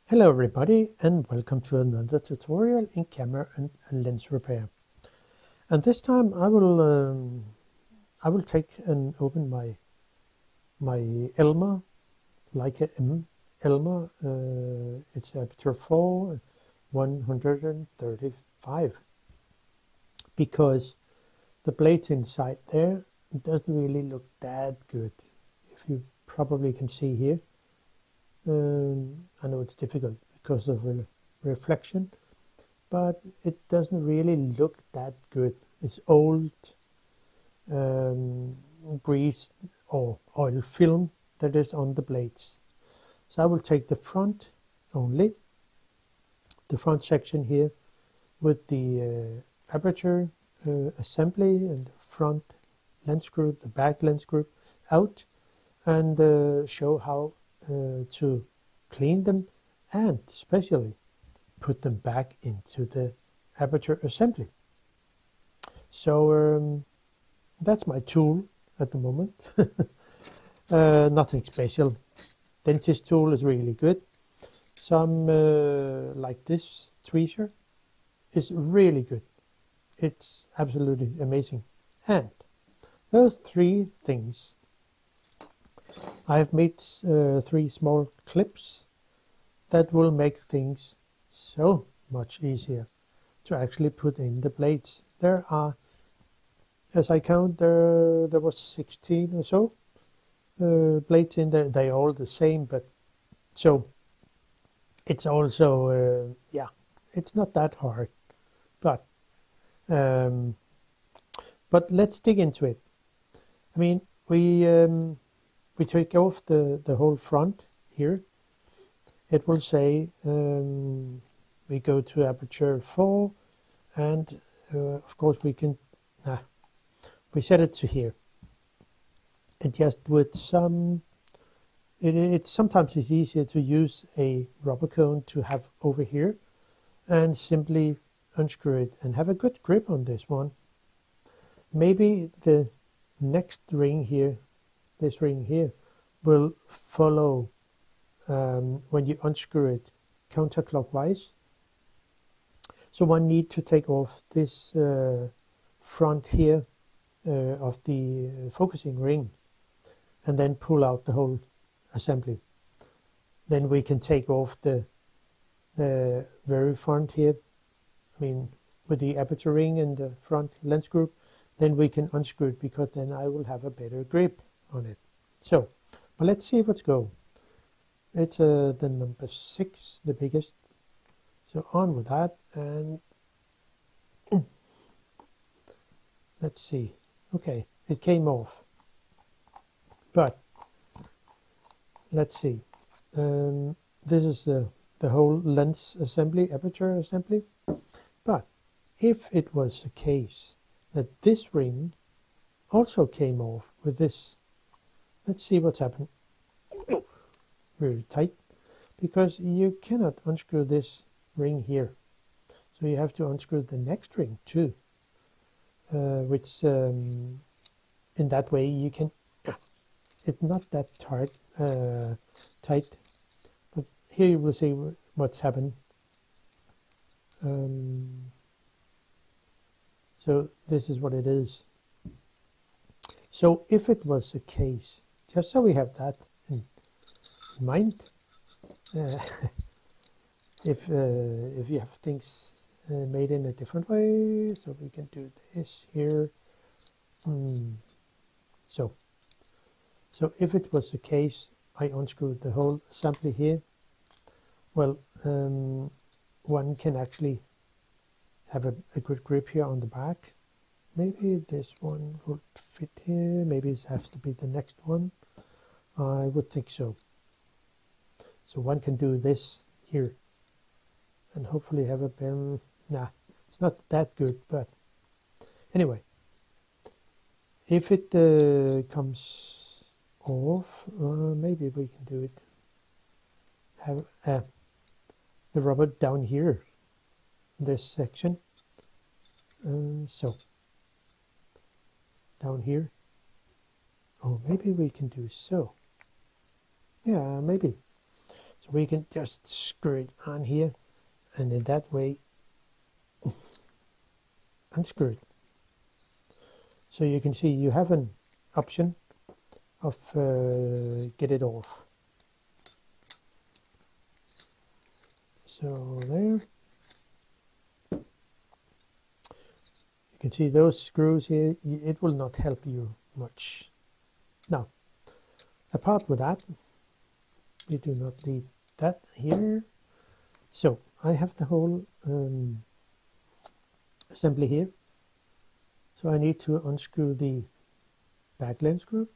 Hello everybody and welcome to another tutorial in camera and lens repair. And this time I will take and open my Elmar, Leica-M Elmar. It's Aperture 4 135, because the blades inside there doesn't really look that good. If you probably can see here, I know it's difficult because of reflection, but it doesn't really look that good. It's old grease or oil film that is on the blades. So I will take the front only, the front section here with the aperture assembly and the front lens group, the back lens group out, and show how to clean them and especially put them back into the aperture assembly. So that's my tool at the moment. Nothing special. Dentist tool is really good. Some like this tweezer is really good. It's absolutely amazing. And those three things, I've made 3 small clips that will make things so much easier to actually put in the blades. There are, as I count, there was 16 or so blades in there. They're all the same, but so it's also it's not that hard, but let's dig into it. I mean, we take off the whole front here. It will say we go to aperture 4, and of course we can we set it to here. And just with some, sometimes it's easier to use a rubber cone to have over here and simply unscrew it and have a good grip on this one. Maybe the next ring here, this ring here, will follow when you unscrew it counterclockwise. So one need to take off this front here of the focusing ring and then pull out the whole assembly. Then we can take off the very front here, I mean with the aperture ring and the front lens group. Then we can unscrew it, because then I will have a better grip on it. So, but let's see what's go. It's the number 6, the biggest. So on with that, and let's see. Okay, it came off, but let's see. This is the whole lens assembly, aperture assembly. But if it was the case that this ring also came off with this, let's see what's happened. Very tight, because you cannot unscrew this ring here, so you have to unscrew the next ring too, which in that way you can, it's not that tight, but here you will see what's happened. So this is what it is. So if it was the case, just so we have that in mind, if you have things made in a different way, so we can do this here. So if it was the case, I unscrewed the whole assembly here. Well, one can actually have a good grip here on the back. Maybe this one would fit here. Maybe it has to be the next one. I would think so. So one can do this here and hopefully have a pen. Nah, it's not that good, but anyway, if it comes off, maybe we can do it. Have the rubber down here, this section. So down here. Oh, maybe we can do so. Yeah, maybe. So we can just screw it on here, and in that way unscrew it. So you can see you have an option of get it off. So there. You can see those screws here, it will not help you much. Now, apart with that, we do not need that here. So I have the whole assembly here. So I need to unscrew the back lens screw.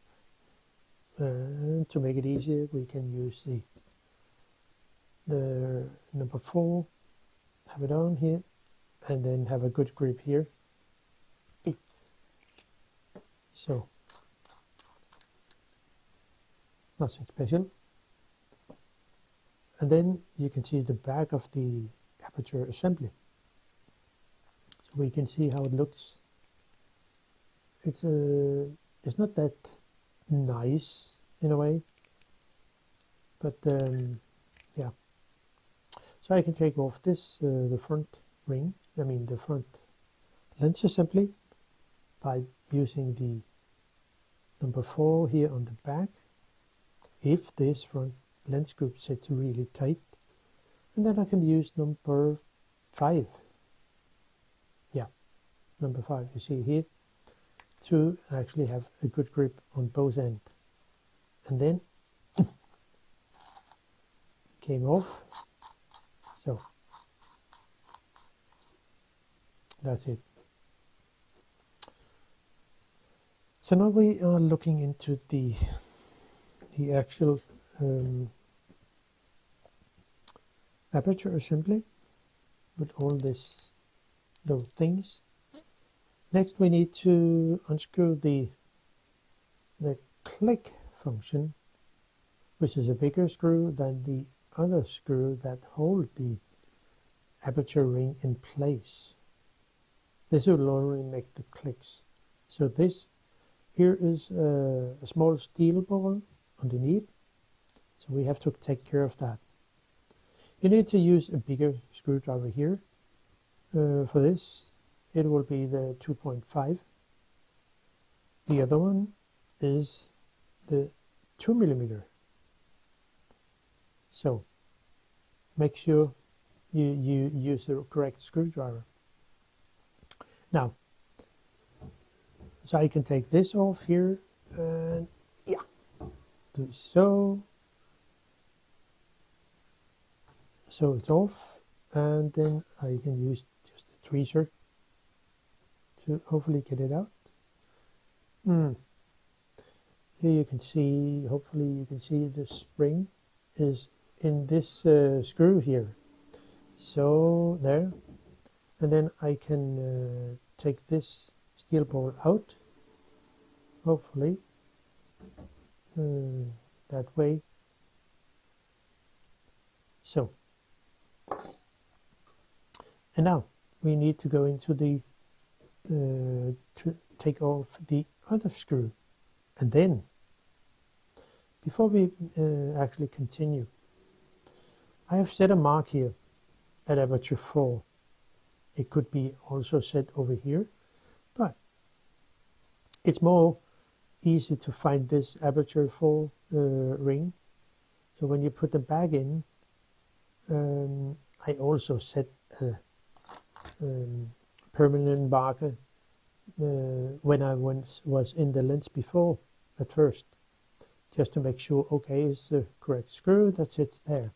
And to make it easier, we can use the number 4, have it on here, and then have a good grip here. So, nothing special. And then you can see the back of the aperture assembly. So we can see how it looks. It's not that nice in a way, but yeah. So I can take off this the front ring, the front lens assembly, by using the number 4 here on the back, if this front lens group sits really tight, and then I can use number 5, yeah, number 5 you see here, to actually have a good grip on both ends. And then came off, so that's it. So now we are looking into the actual aperture assembly with all those things. Next we need to unscrew the click function, which is a bigger screw than the other screw that hold the aperture ring in place. This will only make the clicks. So this here is a small steel ball underneath, so we have to take care of that. You need to use a bigger screwdriver here. For this, it will be the 2.5. The other one is the 2mm. So make sure you use the correct screwdriver. Now, so I can take this off here, and yeah, do so. So it's off, and then I can use just a tweezer to hopefully get it out. Here you can see, hopefully you can see the spring is in this screw here. So there, and then I can take this steel ball out, hopefully that way. So, and now we need to go into the to take off the other screw, and then before we actually continue, I have set a mark here at aperture 4. It could be also set over here, but it's more easy to find this aperture 4 ring. So when you put them back in, I also set a permanent marker when I was in the lens before at first, just to make sure, okay, it's the correct screw that sits there.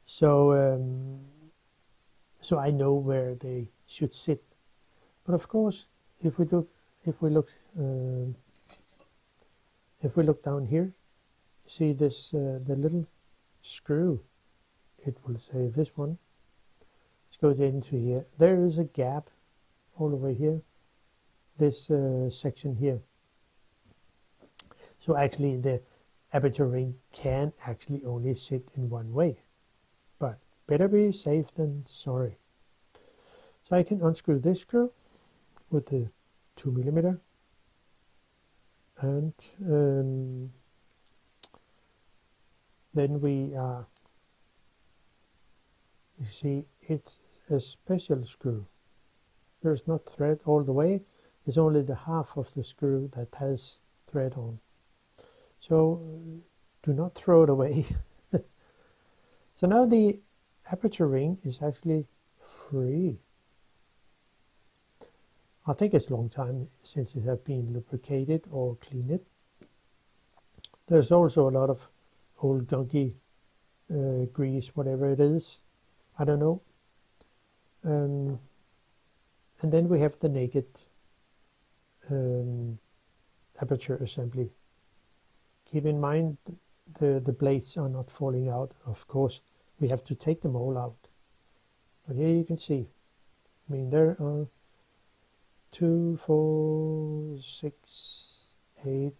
So so I know where they should sit. But of course, if we look down here, you see this the little screw. It will say this one. It goes into here. There is a gap all over here. This section here. So actually, the aperture ring can actually only sit in one way. But better be safe than sorry. So I can unscrew this screw with the 2mm, and then we are, you see, it's a special screw. There's not thread all the way. It's only the half of the screw that has thread on. So do not throw it away. So now the aperture ring is actually free. I think it's a long time since it has been lubricated or cleaned. There's also a lot of old gunky grease, whatever it is. I don't know. And then we have the naked aperture assembly. Keep in mind the blades are not falling out. Of course, we have to take them all out. But here you can see, I mean, there are 2, 4, 6, 8,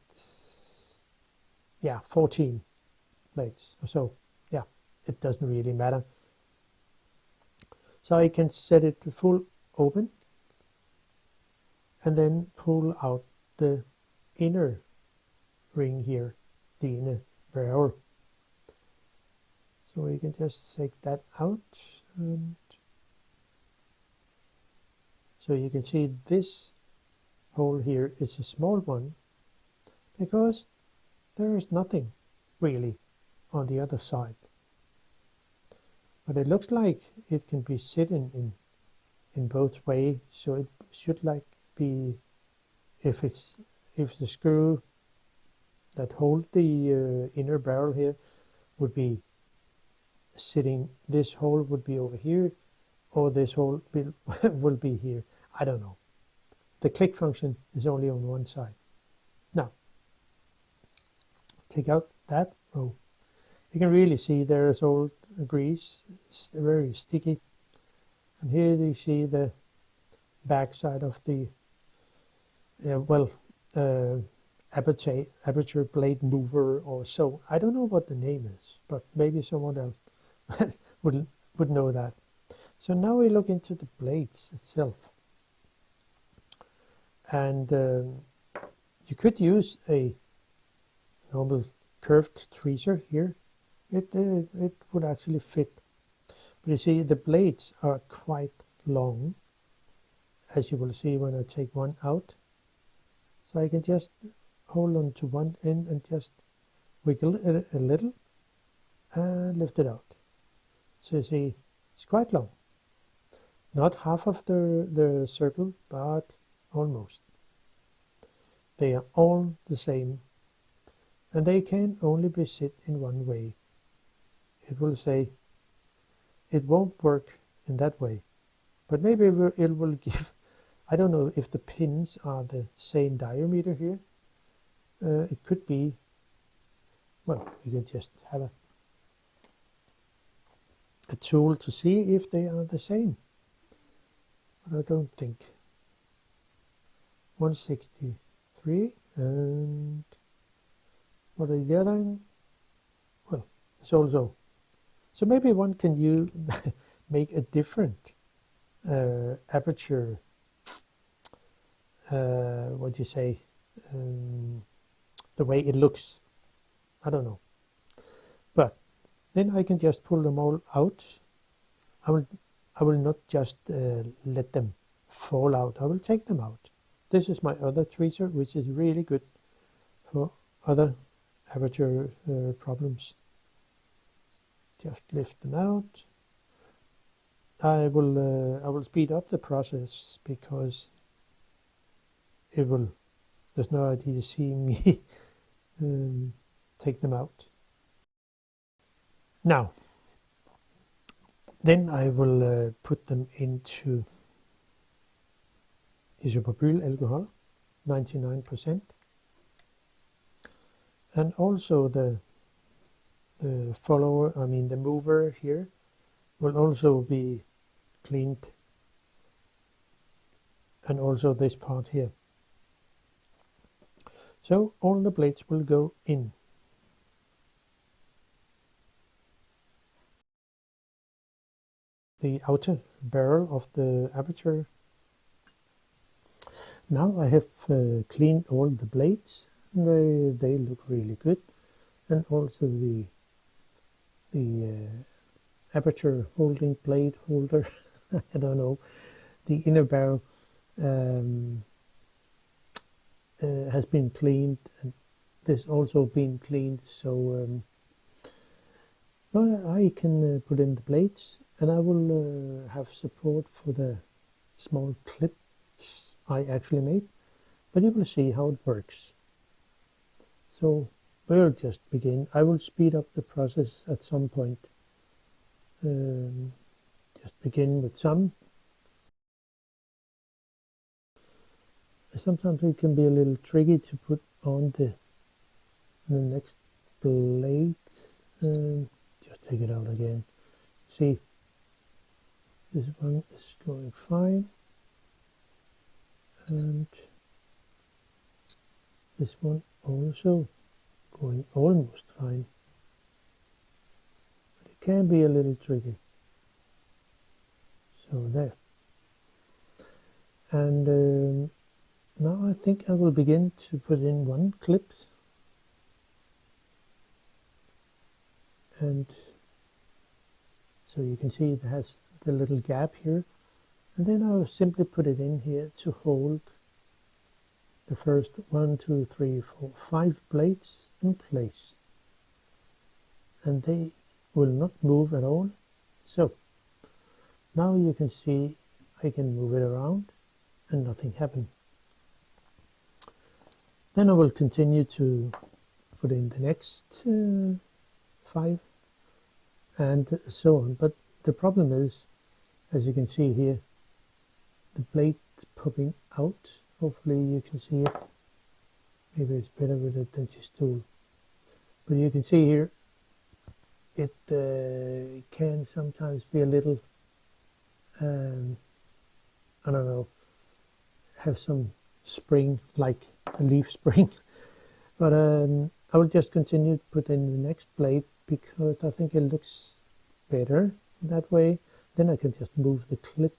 yeah, 14 blades or so. Yeah, it doesn't really matter. So I can set it to full open and then pull out the inner ring here, the inner barrel. So we can just take that out, and so you can see this hole here is a small one because there is nothing really on the other side. But it looks like it can be sitting in both ways, so it should like be, if the screw that hold the inner barrel here would be sitting, this hole would be over here, or this hole will be here. I don't know. The click function is only on one side. Now, take out that row. You can really see there is old grease, it's very sticky. And here you see the back side of the aperture blade mover or so. I don't know what the name is, but maybe someone else would know that. So now we look into the blades itself. And you could use a normal curved tweezer here. It would actually fit. But you see, the blades are quite long, as you will see when I take one out. So I can just hold on to one end and just wiggle it a little and lift it out. So you see, it's quite long. Not half of the circle, but almost. They are all the same, and they can only be set in one way. It will say it won't work in that way, but maybe it will give, I don't know if the pins are the same diameter here. It could be, well, we can just have a tool to see if they are the same, but I don't think. 163, and what are the other? Well, it's also, so maybe one can make a different aperture, what do you say, the way it looks. I don't know. But then I can just pull them all out. I will not just let them fall out. I will take them out. This is my other tweezer, which is really good for other aperture problems. Just lift them out. I will speed up the process because there's no idea seeing me take them out. Now, then I will put them into isopropyl alcohol, 99%. And also the follower, I mean the mover here, will also be cleaned, and also this part here. So all the blades will go in. The outer barrel of the aperture. Now I have cleaned all the blades. They look really good, and also the the aperture holding blade holder. I don't know, the inner barrel has been cleaned, and this also been cleaned, so well, I can put in the blades, and I will have support for the small clips I actually made, but you will see how it works. So we'll just begin. I will speed up the process at some point. Just begin with some. Sometimes it can be a little tricky to put on the next blade. Just take it out again. See, this one is going fine, and this one also going almost fine, but it can be a little tricky. So there. And now I think I will begin to put in one clip, and so you can see it has the little gap here, and then I'll simply put it in here to hold the first 1, 2, 3, 4, 5 blades in place, and they will not move at all. So now you can see I can move it around and nothing happened. Then I will continue to put in the next 5 and so on. But the problem is, as you can see here, the blade popping out. Hopefully you can see it. Maybe it's better with a dentist tool. But you can see here, it can sometimes be a little, I don't know, have some spring, like a leaf spring. But I will just continue to put in the next blade, because I think it looks better that way. Then I can just move the clip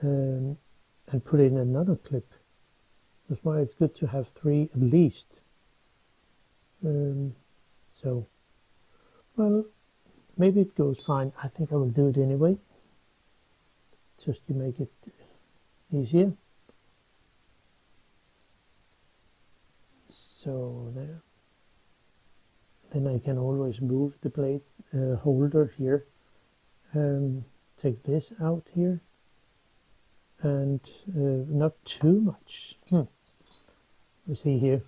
and put in another clip. That's why it's good to have 3 at least. So, well, maybe it goes fine. I think I will do it anyway, just to make it easier. So there. Then I can always move the blade holder here. Take this out here, and not too much. You see here,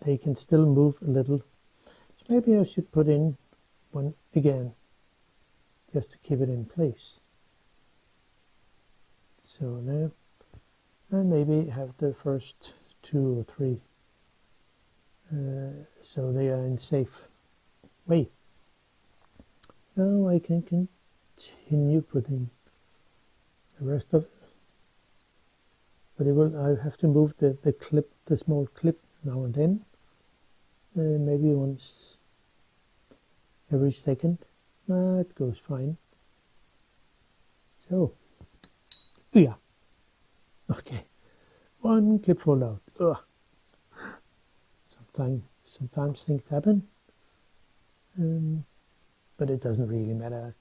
they can still move a little. So maybe I should put in one again, just to keep it in place. So there, and maybe have the first 2 or 3. So they are in safe way. Now I can continue putting the rest of it, but I have to move the clip, the small clip, now and then, maybe once every second. It goes fine. So yeah, okay, one clip fall out. Sometimes things happen, but it doesn't really matter.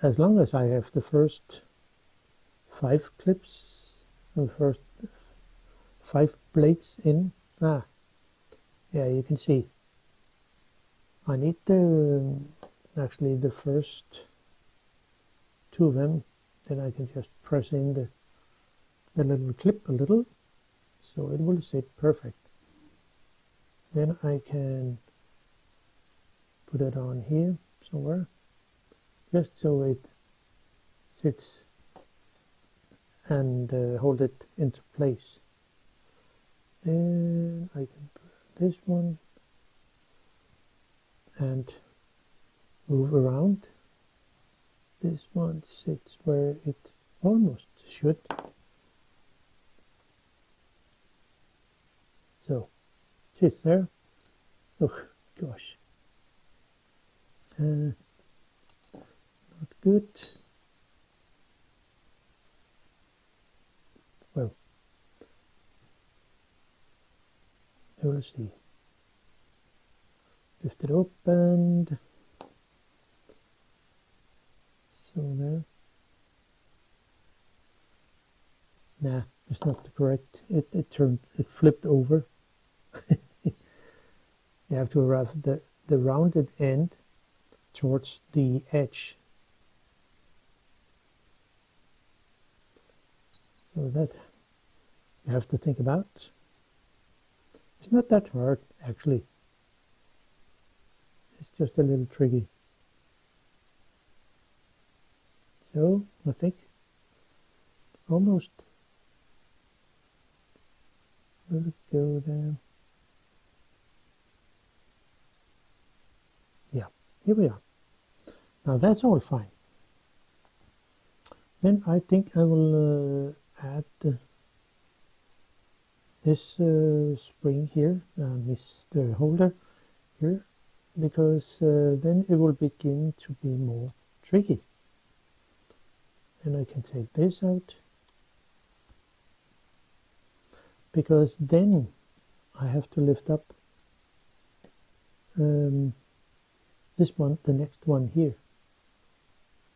As long as I have the first 5 clips, the first 5 blades in. Yeah, you can see. I need actually the first 2 of them. Then I can just press in the little clip a little, so it will sit perfect. Then I can put it on here somewhere, just so it sits and hold it into place. Then I can put this one and move around. This one sits where it almost should. So sits there. Oh gosh, not good. Well, we'll see. Lift it up and So there. Nah, it's not correct. It flipped over. You have to arrive at the rounded end towards the edge. So that you have to think about. It's not that hard, actually. It's just a little tricky. So, I think almost will it go there? Yeah, here we are. Now that's all fine. Then I think I will add this spring here, the holder here, because then it will begin to be more tricky. And I can take this out, because then I have to lift up this one, the next one here,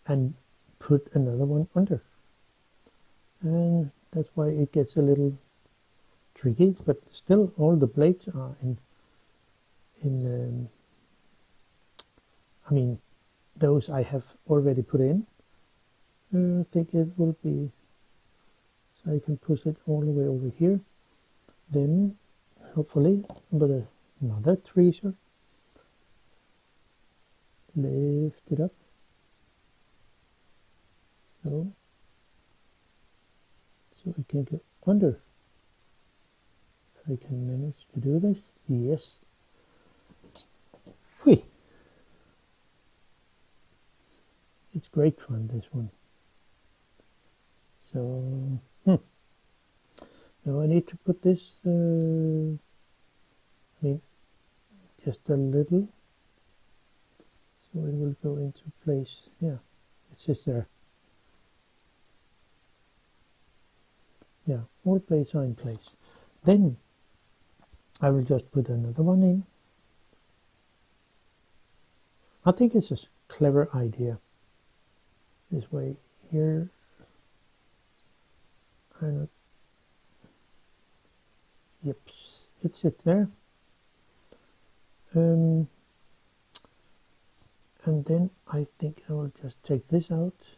and put another one under. And that's why it gets a little tricky, but still all the blades are I mean, those I have already put in. I think it will be, so I can push it all the way over here. Then, hopefully, with another tweezer, lift it up. So it can go under. If I can manage to do this, yes. Whee! It's great fun, this one. So, now I need to put this, I mean, just a little, so it will go into place. Yeah, it's just there. Yeah, all blades are in place. Then I will just put another one in. I think it's a clever idea. This way here. Yep, it sits there. And then I think I will just take this out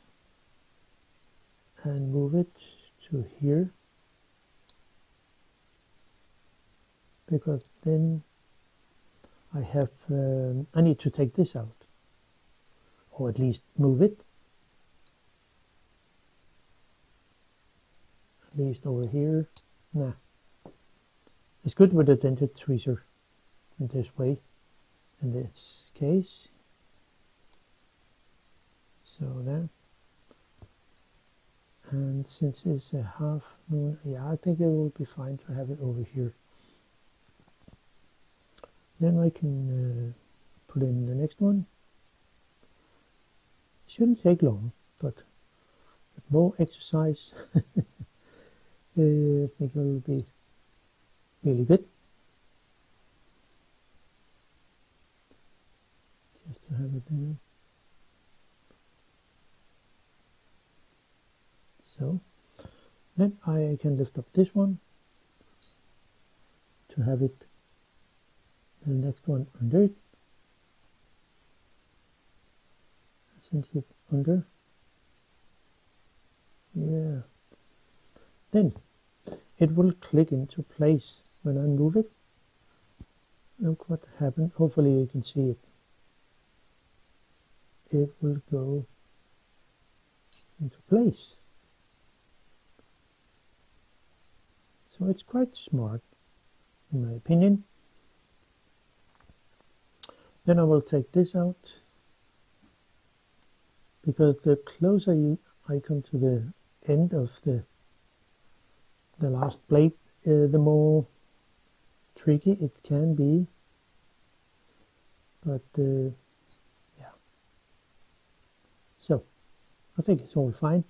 and move it to here, because then I have I need to take this out, or at least move it, at least over here. Nah, it's good with a dented tweezer in this way, in this case. So there. And since it's a half moon, yeah, I think it will be fine to have it over here. Then I can put in the next one. Shouldn't take long, but with more exercise, I think it will be really good. Just to have it there. So then I can lift up this one to have it, the next one under it. Since it's under, yeah, then it will click into place when I move it. Look what happened. Hopefully you can see it. It will go into place. So it's quite smart, in my opinion. Then I will take this out, because the closer I come to the end of the last blade, the more tricky it can be. But yeah, so I think it's all fine.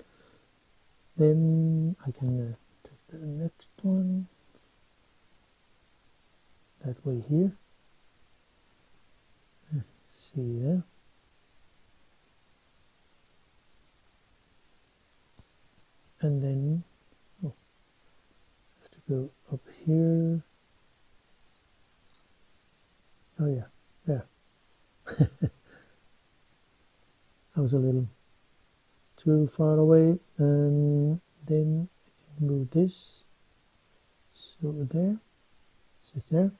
Then I can take the next one that way here. See there. and then I have to go up here. Oh yeah, there. I was a little too far away, and then I can move this so there, sit there,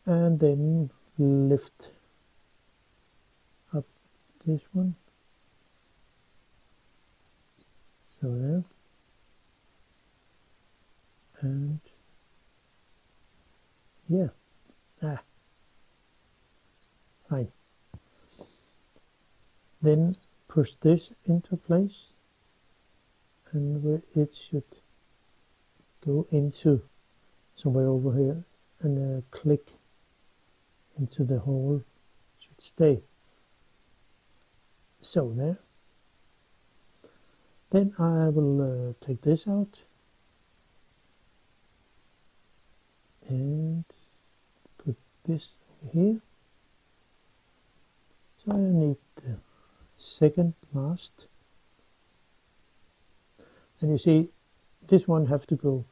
and then lift up this one, so there, and yeah, fine. Then push this into place, and where it should go into somewhere over here, and click into the hole, should stay. So there. Then I will take this out and put this over here. So I need the second last, and you see this one have to go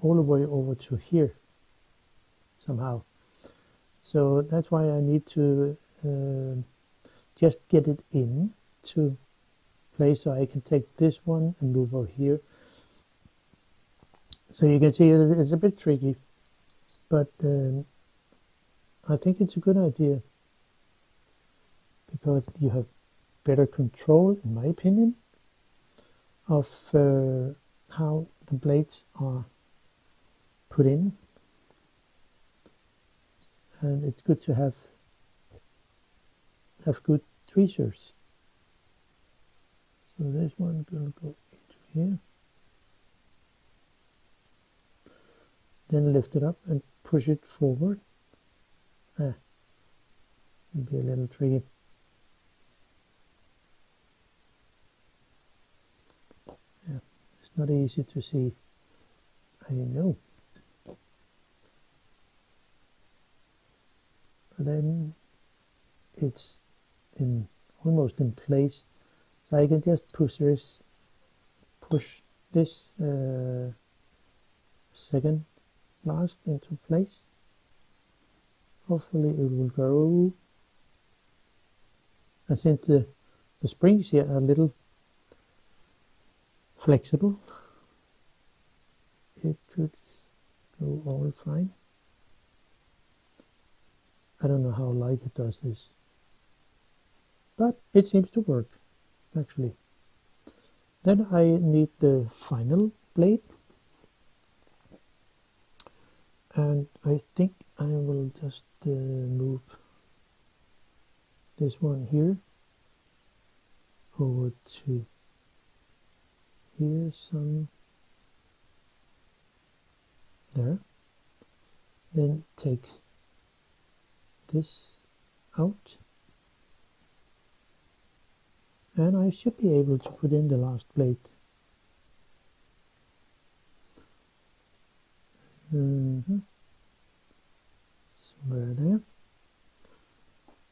all the way over to here somehow. So that's why I need to just get it in to place, so I can take this one and move over here. So you can see it's a bit tricky, but I think it's a good idea, because you have better control, in my opinion, of how the blades are put in, and it's good to have good tweezers. So this one will go into here, then lift it up and push it forward. It'll be a little tricky. Yeah, it's not easy to see, I know. But then it's almost in place, so I can just push this second last into place. Hopefully it will go. I think the springs here are a little flexible. It could go all fine. I don't know how Leica does this, but it seems to work, actually. Then I need the final blade, and I think I will just move this one here over to here, some there, then take this out, and I should be able to put in the last blade. Somewhere there.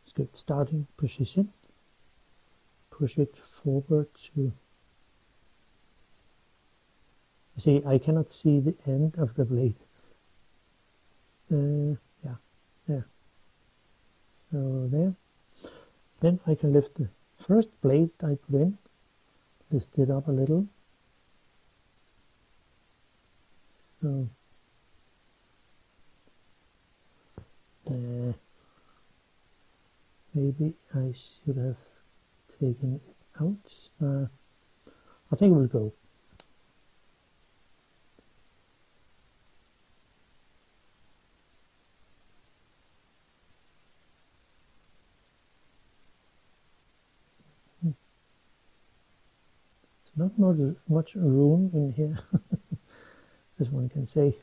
It's good. Starting position. Push it forward to. You see, I cannot see the end of the blade. Yeah, there. So there. Then I can lift the first blade I put in, lift it up a little. So maybe I should have taken it out. I think it will go. There's not much room in here, as one can say.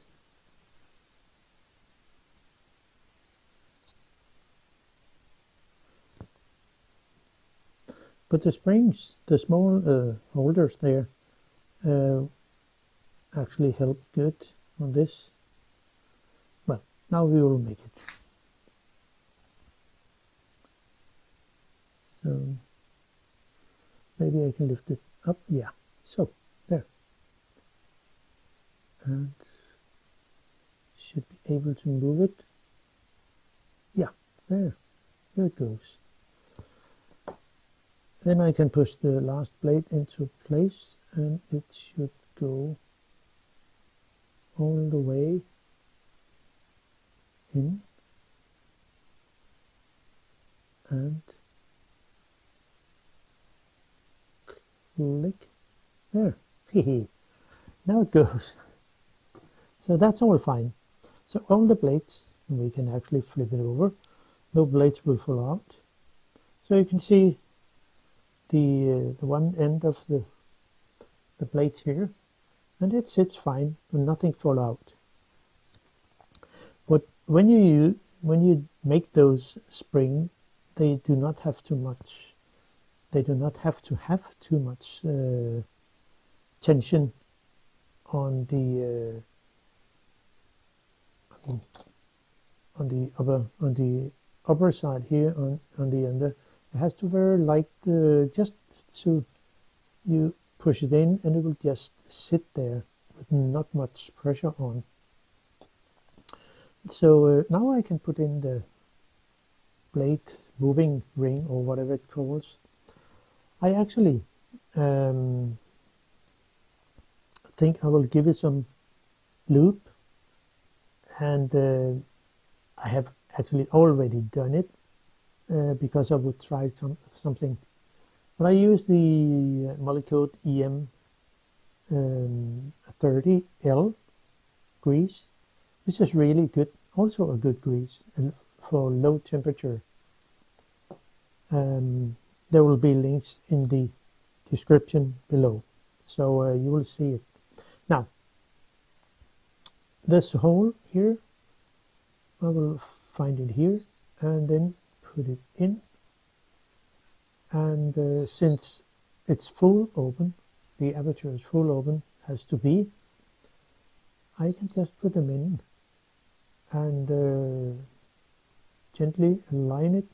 But the springs, the small holders there, actually help good on this. Well, now we will make it. So maybe I can lift it up. Yeah, so there. and should be able to move it. Yeah, there it goes. Then I can push the last blade into place and it should go all the way in and click there. Now it goes. So that's all fine. So all the blades, and we can actually flip it over, no blades will fall out. So you can see the one end of the blades here, and it sits fine, and nothing fall out. But when you make those spring, they do not have too much. They do not have to have too much tension on the upper side here on the under. It has to very light, just so you push it in and it will just sit there with not much pressure on. So now I can put in the blade moving ring or whatever it calls. I actually think I will give it some lube, and I have actually already done it because I would try something. But I use the Molykote EM-30L grease, which is really good, also a good grease for low temperature. There will be links in the description below, so you will see it. Now, this hole here, I will find it here and then put it in. And since it's full open, the aperture is full open, has to be, I can just put them in and gently align it,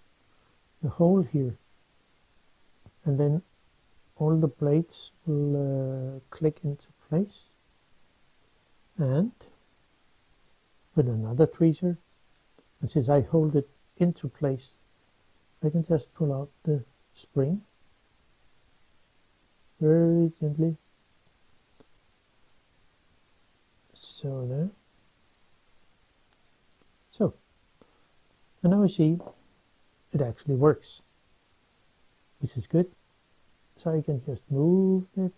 the hole here, and then all the blades will click into place. And with another tweezer, and since I hold it into place, I can just pull out the spring very gently. So there. So, and now I see it actually works, which is good. So I can just move it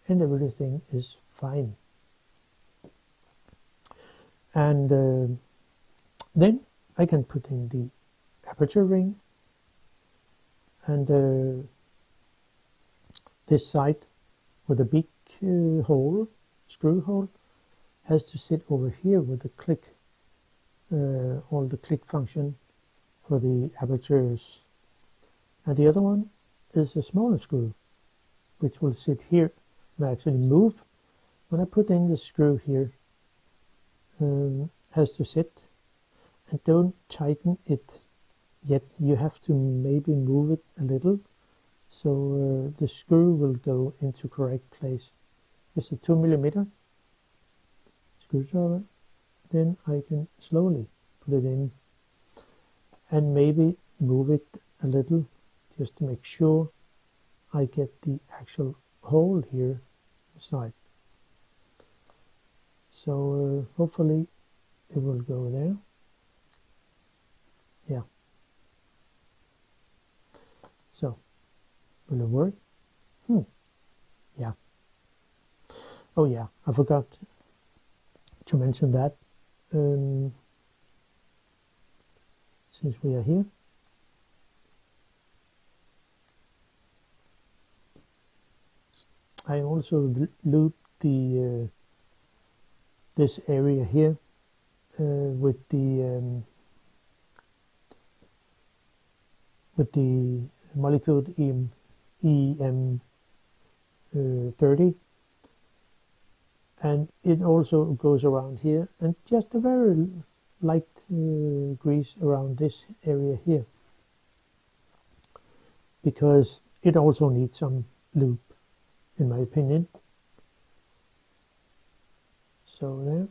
and everything is fine. And then I can put in the aperture ring, and this side with a big hole, screw hole, has to sit over here with the click, all the click function for the apertures. And the other one is a smaller screw, which will sit here and actually move. When I put in the screw here, has to sit, and don't tighten it yet. You have to maybe move it a little, so the screw will go into correct place. It's a 2mm screwdriver. Then I can slowly put it in and maybe move it a little just to make sure I get the actual hole here inside. So hopefully it will go there. Yeah. So, will it work? Yeah. Oh yeah, I forgot to mention that. Since we are here, I also loop the this area here with the Molykote EM-30, and it also goes around here, and just a very light grease around this area here, because it also needs some lube, in my opinion. So there,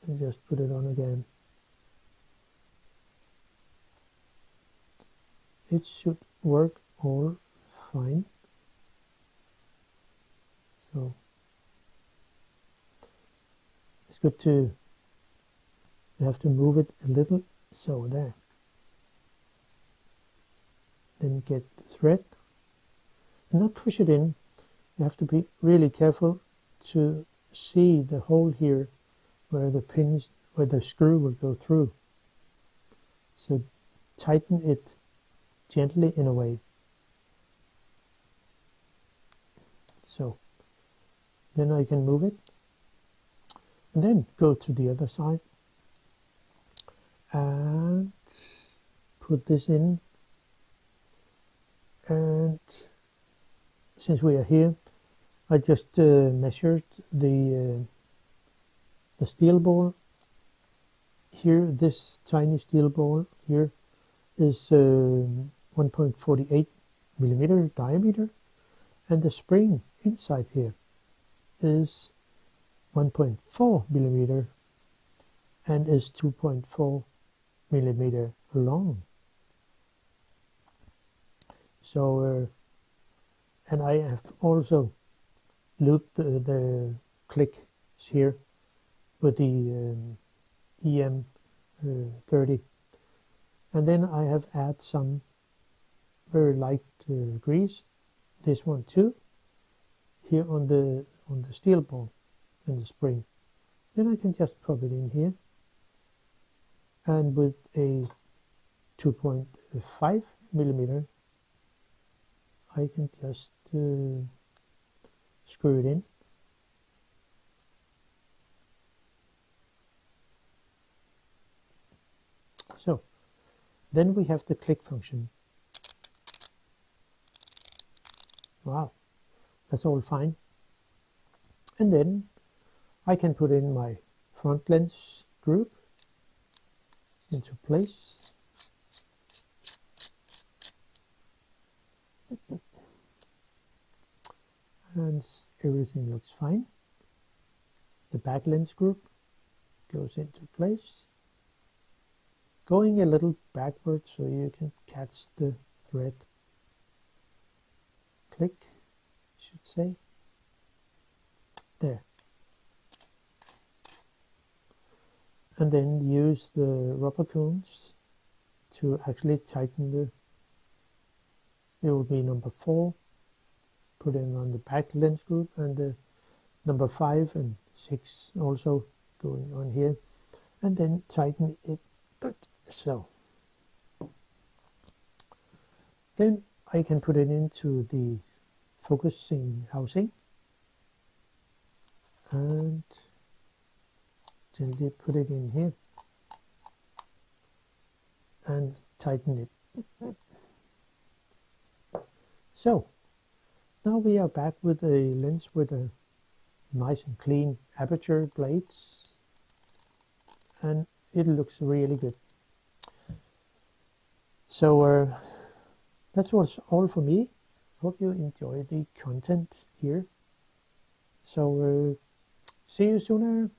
and just put it on again. It should work all fine. So it's good to, you have to move it a little, so there. Then get the thread and not push it in. You have to be really careful to see the hole here where the pins, where the screw will go through. So tighten it gently in a way. So then I can move it and then go to the other side and put this in. And since we are here, I just measured the steel ball here. This tiny steel ball here is 1.48 millimeter diameter, and the spring inside here is 1.4 millimeter and is 2.4 millimeter long. So, and I have also looped the clicks here with the EM-30, and then I have added some very light grease, this one too, here on the steel ball and the spring. Then I can just pop it in here, and with a 2.5 millimeter I can just screw it in. So then we have the click function. Wow, that's all fine. And then I can put in my front lens group into place. And everything looks fine. The back lens group goes into place. Going a little backwards so you can catch the thread. Click, I should say. There. And then use the rubber cones to actually tighten the, it will be number 4. Put in on the back lens group, and the number 5 and 6 also going on here, and then tighten it good, so. Then I can put it into the focusing housing and gently put it in here and tighten it. So now we are back with a lens with a nice and clean aperture blades, and it looks really good. So that was all for me. Hope you enjoy the content here. So see you sooner.